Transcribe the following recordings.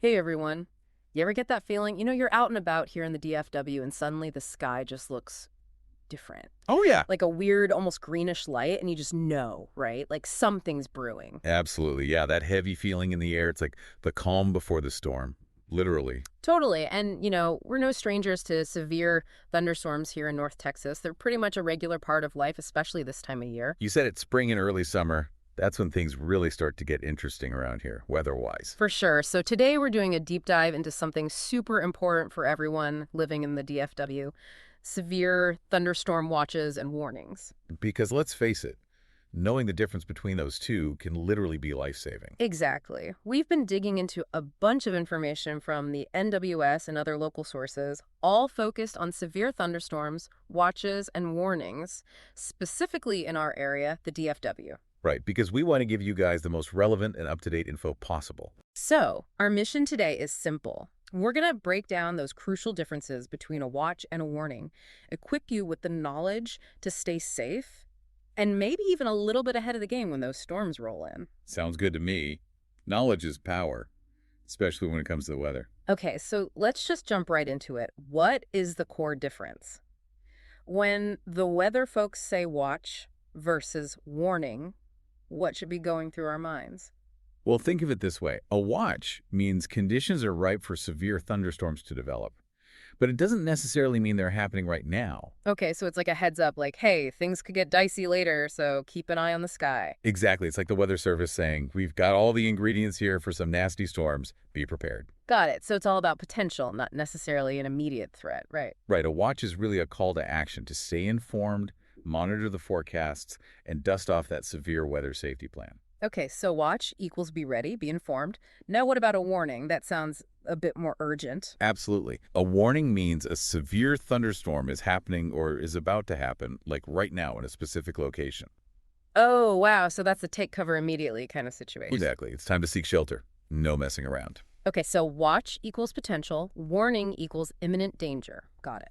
Hey everyone. You ever get that feeling? You're out and about here in the DFW and suddenly the sky just looks different. Oh, yeah. Like a weird, almost greenish light, and you just know, right? Like something's brewing. Absolutely. Yeah, that heavy feeling in the air. It's like the calm before the storm, literally. Totally. And, we're no strangers to severe thunderstorms here in North Texas. They're pretty much a regular part of life, especially this time of year. You said it's spring and early summer. That's when things really start to get interesting around here, weather-wise. For sure. So today we're doing a deep dive into something super important for everyone living in the DFW: severe thunderstorm watches and warnings. Because let's face it, knowing the difference between those two can literally be life-saving. Exactly. We've been digging into a bunch of information from the NWS and other local sources, all focused on severe thunderstorms, watches, and warnings, specifically in our area, the DFW. Right, because we want to give you guys the most relevant and up-to-date info possible. So, our mission today is simple. We're going to break down those crucial differences between a watch and a warning, equip you with the knowledge to stay safe, and maybe even a little bit ahead of the game when those storms roll in. Sounds good to me. Knowledge is power, especially when it comes to the weather. Okay, so let's just jump right into it. What is the core difference? When the weather folks say watch versus warning, what should be going through our minds? Well, think of it this way. A watch means conditions are ripe for severe thunderstorms to develop. But it doesn't necessarily mean they're happening right now. Okay, so it's like a heads up, like, hey, things could get dicey later, so keep an eye on the sky. Exactly. It's like the Weather Service saying, we've got all the ingredients here for some nasty storms. Be prepared. Got it. So it's all about potential, not necessarily an immediate threat, right? Right. A watch is really a call to action to stay informed, monitor the forecasts, and dust off that severe weather safety plan. Okay, so watch equals be ready, be informed. Now what about a warning? That sounds a bit more urgent. Absolutely. A warning means a severe thunderstorm is happening or is about to happen, like right now in a specific location. Oh, wow. So that's a take cover immediately kind of situation. Exactly. It's time to seek shelter. No messing around. Okay, so watch equals potential, warning equals imminent danger. Got it.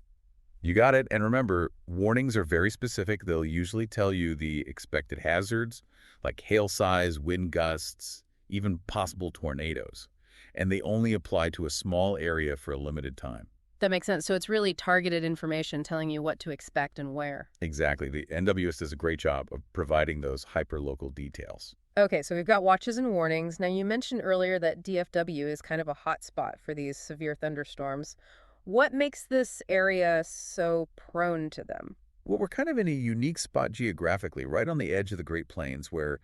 You got it. And remember, warnings are very specific. They'll usually tell you the expected hazards, like hail size, wind gusts, even possible tornadoes. And they only apply to a small area for a limited time. That makes sense. So it's really targeted information telling you what to expect and where. Exactly. The NWS does a great job of providing those hyper-local details. Okay, so we've got watches and warnings. Now, you mentioned earlier that DFW is kind of a hot spot for these severe thunderstorms. What makes this area so prone to them? Well, we're kind of in a unique spot geographically, right on the edge of the Great Plains, where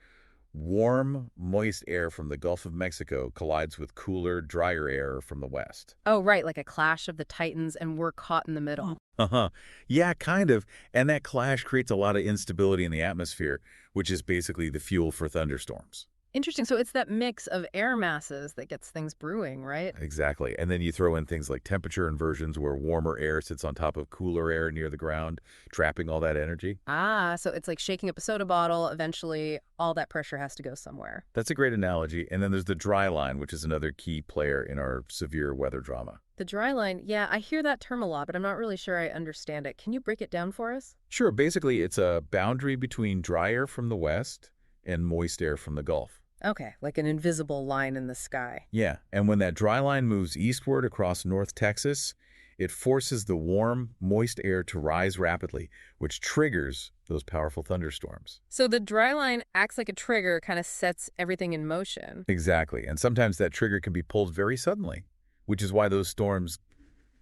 warm, moist air from the Gulf of Mexico collides with cooler, drier air from the west. Oh, right, like a clash of the titans, and we're caught in the middle. Uh-huh. Yeah, kind of. And that clash creates a lot of instability in the atmosphere, which is basically the fuel for thunderstorms. Interesting. So it's that mix of air masses that gets things brewing, right? Exactly. And then you throw in things like temperature inversions where warmer air sits on top of cooler air near the ground, trapping all that energy. Ah, so it's like shaking up a soda bottle. Eventually, all that pressure has to go somewhere. That's a great analogy. And then there's the dry line, which is another key player in our severe weather drama. The dry line, yeah, I hear that term a lot, but I'm not really sure I understand it. Can you break it down for us? Sure, basically it's a boundary between dry air from the west and moist air from the Gulf. Okay, like an invisible line in the sky. Yeah, and when that dry line moves eastward across North Texas, it forces the warm, moist air to rise rapidly, which triggers those powerful thunderstorms. So the dry line acts like a trigger, kind of sets everything in motion. Exactly, and sometimes that trigger can be pulled very suddenly, which is why those storms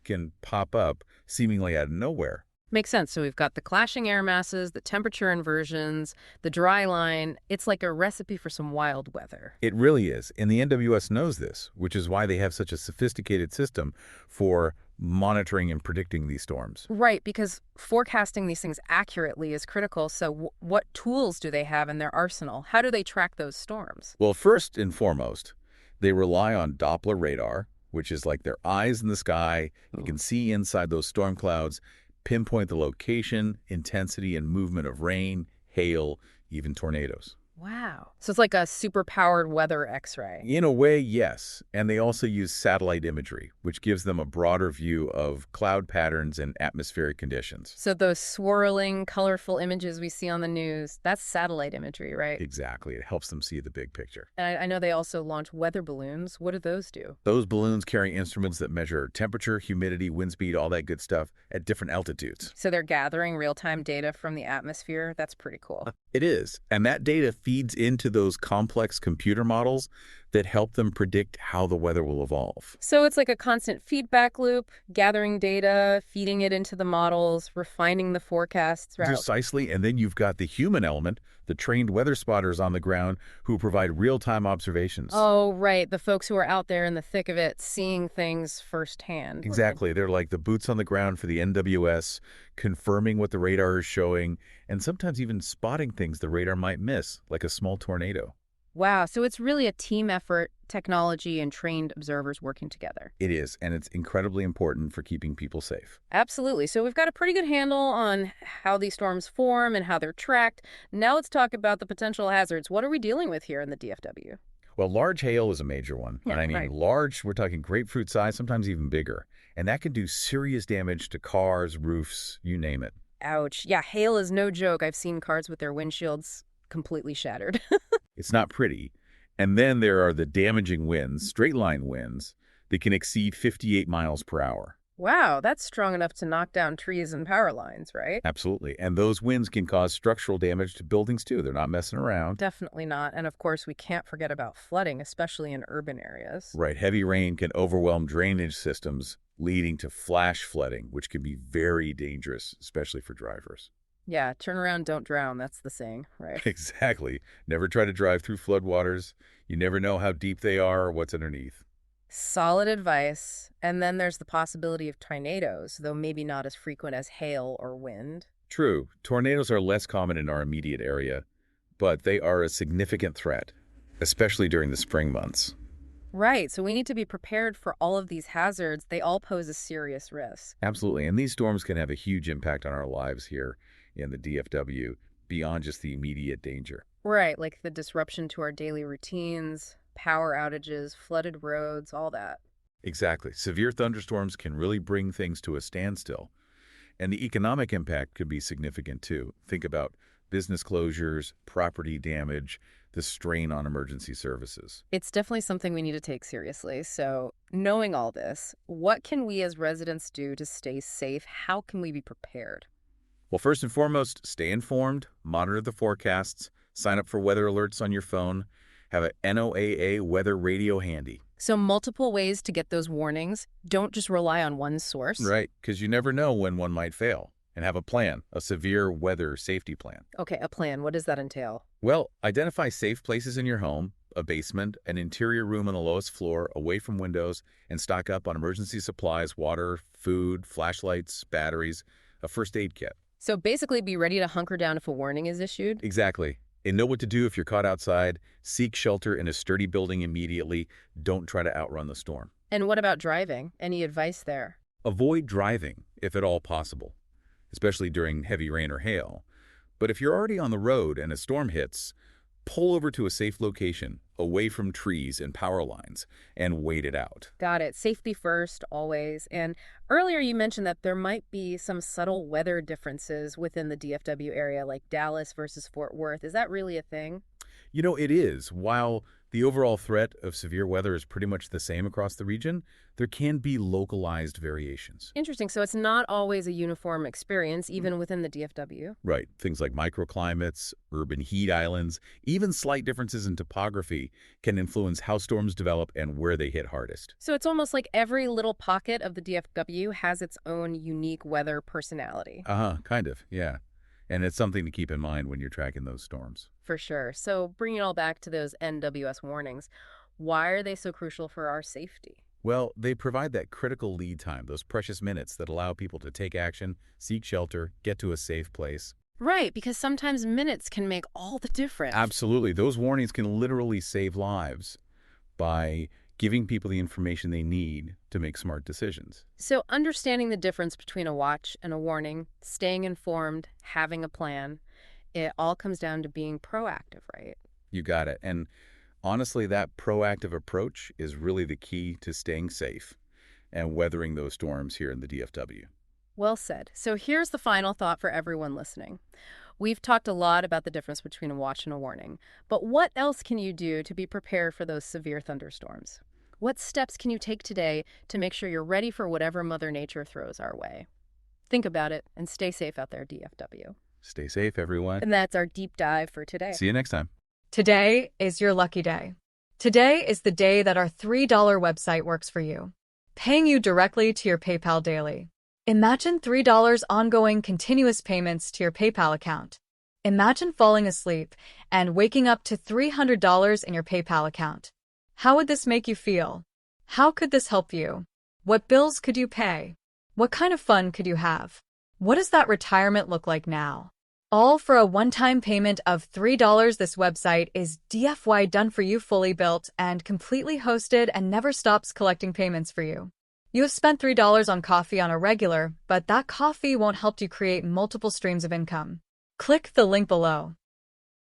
can pop up seemingly out of nowhere. Makes sense. So we've got the clashing air masses, the temperature inversions, the dry line. It's like a recipe for some wild weather. It really is, and the NWS knows this, which is why they have such a sophisticated system for monitoring and predicting these storms. Right, because forecasting these things accurately is critical. So what tools do they have in their arsenal? How do they track those storms? Well, first and foremost, they rely on Doppler radar, which is like their eyes in the sky. You can see inside those storm clouds, pinpoint the location, intensity, and movement of rain, hail, even tornadoes. Wow. So it's like a super-powered weather X-ray. In a way, yes. And they also use satellite imagery, which gives them a broader view of cloud patterns and atmospheric conditions. So those swirling, colorful images we see on the news, that's satellite imagery, right? Exactly. It helps them see the big picture. And I know they also launch weather balloons. What do those do? Those balloons carry instruments that measure temperature, humidity, wind speed, all that good stuff at different altitudes. So they're gathering real-time data from the atmosphere. That's pretty cool. It is. And that data feeds into those complex computer models that help them predict how the weather will evolve. So it's like a constant feedback loop, gathering data, feeding it into the models, refining the forecasts. Right? Precisely. And then you've got the human element, the trained weather spotters on the ground who provide real-time observations. Oh, right. The folks who are out there in the thick of it, seeing things firsthand. Exactly. They're like the boots on the ground for the NWS, confirming what the radar is showing, and sometimes even spotting things the radar might miss, like a small tornado. Wow. So it's really a team effort, technology and trained observers working together. It is, and it's incredibly important for keeping people safe. Absolutely. So we've got a pretty good handle on how these storms form and how they're tracked. Now let's talk about the potential hazards. What are we dealing with here in the DFW? Well, large hail is a major one. Yeah, And I mean, right. large, we're talking grapefruit size, sometimes even bigger. And that can do serious damage to cars, roofs, you name it. Ouch. Yeah, hail is no joke. I've seen cars with their windshields completely shattered. It's not pretty. And then there are the damaging winds, straight line winds, that can exceed 58 miles per hour. Wow, that's strong enough to knock down trees and power lines, right? Absolutely. And those winds can cause structural damage to buildings, too. They're not messing around. Definitely not. And of course, we can't forget about flooding, especially in urban areas. Right. Heavy rain can overwhelm drainage systems, leading to flash flooding, which can be very dangerous, especially for drivers. Yeah, turn around, don't drown. That's the saying, right? Exactly. Never try to drive through floodwaters. You never know how deep they are or what's underneath. Solid advice. And then there's the possibility of tornadoes, though maybe not as frequent as hail or wind. True, tornadoes are less common in our immediate area, but they are a significant threat, especially during the spring months. Right, so we need to be prepared for all of these hazards. They all pose a serious risk. Absolutely, and these storms can have a huge impact on our lives here in the DFW beyond just the immediate danger. Right, like the disruption to our daily routines, power outages, flooded roads, all that. Exactly. Severe thunderstorms can really bring things to a standstill, and the economic impact could be significant too. Think about business closures, property damage, the strain on emergency services. It's definitely something we need to take seriously. So, knowing all this, what can we as residents do to stay safe? How can we be prepared? Well, first and foremost, stay informed, monitor the forecasts, sign up for weather alerts on your phone, have a NOAA weather radio handy. So, multiple ways to get those warnings. Don't just rely on one source. Right, because you never know when one might fail. And have a plan, a severe weather safety plan. Okay, a plan. What does that entail? Well, identify safe places in your home, a basement, an interior room on the lowest floor, away from windows, and stock up on emergency supplies, water, food, flashlights, batteries, a first aid kit. So, basically, be ready to hunker down if a warning is issued. Exactly. And know what to do if you're caught outside. Seek shelter in a sturdy building immediately. Don't try to outrun the storm. And what about driving? Any advice there? Avoid driving, if at all possible, especially during heavy rain or hail. But if you're already on the road and a storm hits, pull over to a safe location, away from trees and power lines, and wait it out. Got it. Safety first, always. And earlier you mentioned that there might be some subtle weather differences within the DFW area, like Dallas versus Fort Worth. Is that really a thing? You know, it is. While the overall threat of severe weather is pretty much the same across the region, there can be localized variations. Interesting. So it's not always a uniform experience, even within the DFW. Right. Things like microclimates, urban heat islands, even slight differences in topography can influence how storms develop and where they hit hardest. So it's almost like every little pocket of the DFW has its own unique weather personality. Kind of, yeah. And it's something to keep in mind when you're tracking those storms. For sure. So bringing it all back to those NWS warnings, why are they so crucial for our safety? Well, they provide that critical lead time, those precious minutes that allow people to take action, seek shelter, get to a safe place. Right, because sometimes minutes can make all the difference. Absolutely. Those warnings can literally save lives by giving people the information they need to make smart decisions. So understanding the difference between a watch and a warning, staying informed, having a plan, it all comes down to being proactive, right? You got it. And honestly, that proactive approach is really the key to staying safe and weathering those storms here in the DFW. Well said. So here's the final thought for everyone listening. We've talked a lot about the difference between a watch and a warning, but what else can you do to be prepared for those severe thunderstorms? What steps can you take today to make sure you're ready for whatever Mother Nature throws our way? Think about it and stay safe out there, DFW. Stay safe, everyone. And that's our deep dive for today. See you next time. Today is your lucky day. Today is the day that our $3 website works for you, paying you directly to your PayPal daily. Imagine $3 ongoing continuous payments to your PayPal account. Imagine falling asleep and waking up to $300 in your PayPal account. How would this make you feel? How could this help you? What bills could you pay? What kind of fun could you have? What does that retirement look like now? All for a one-time payment of $3. This website is DFY done for you, fully built and completely hosted, and never stops collecting payments for you. You have spent $3 on coffee on a regular, but that coffee won't help you create multiple streams of income. Click the link below.